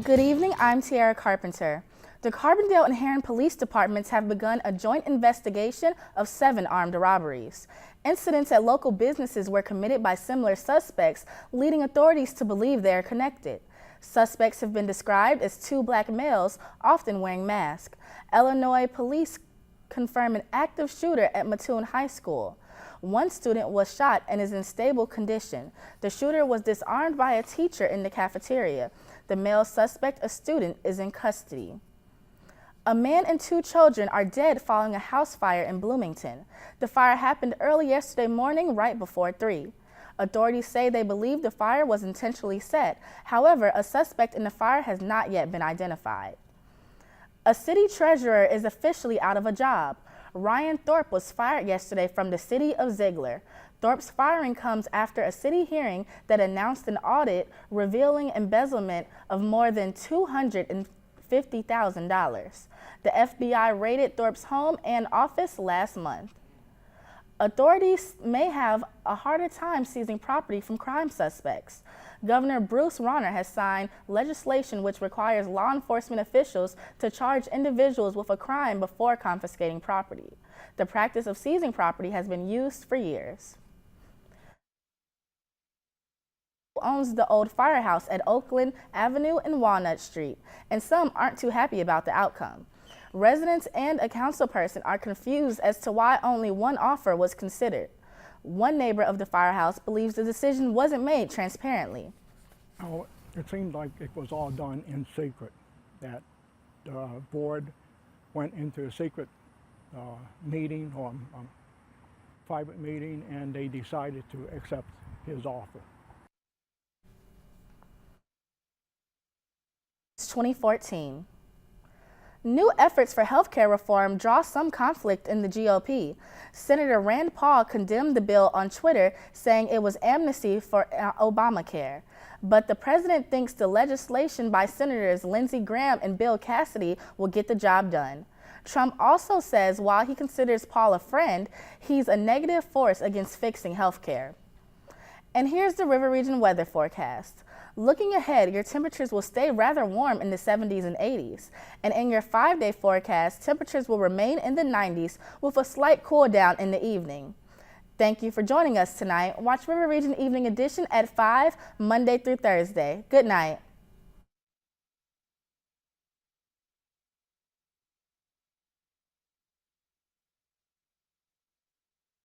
Good evening, I'm Tierra Carpenter. The Carbondale and Heron Police Departments have begun a joint investigation of 7 armed robberies. Incidents at local businesses were committed by similar suspects, leading authorities to believe they are connected. Suspects have been described as 2 black males, often wearing masks. Illinois police confirm an active shooter at Mattoon High School. 1 student was shot and is in stable condition. The shooter was disarmed by a teacher in the cafeteria. The male suspect, a student, is in custody. A man and 2 children are dead following a house fire in Bloomington. The fire happened early yesterday morning, right before 3. Authorities say they believe the fire was intentionally set. However, a suspect in the fire has not yet been identified. A city treasurer is officially out of a job. Ryan Thorpe was fired yesterday from the city of Ziegler. Thorpe's firing comes after a city hearing that announced an audit revealing embezzlement of more than $250,000. The FBI raided Thorpe's home and office last month. Authorities may have a harder time seizing property from crime suspects. Governor Bruce Rauner has signed legislation which requires law enforcement officials to charge individuals with a crime before confiscating property. The practice of seizing property has been used for years. Owns the old firehouse at Oakland Avenue and Walnut Street, and some aren't too happy about the outcome. Residents and a councilperson are confused as to why only 1 offer was considered. One neighbor of the firehouse believes the decision wasn't made transparently. Oh, it seemed like it was all done in secret, that the board went into a secret meeting or private meeting, and they decided to accept his offer. It's 2014. New efforts for healthcare reform draw some conflict in the GOP. Senator Rand Paul condemned the bill on Twitter, saying it was amnesty for Obamacare. But the president thinks the legislation by Senators Lindsey Graham and Bill Cassidy will get the job done. Trump also says while he considers Paul a friend, he's a negative force against fixing healthcare. And here's the River Region weather forecast. Looking ahead, your temperatures will stay rather warm in the 70s and 80s. And in your 5-day forecast, temperatures will remain in the 90s with a slight cool down in the evening. Thank you for joining us tonight. Watch River Region Evening Edition at 5, Monday through Thursday. Good night.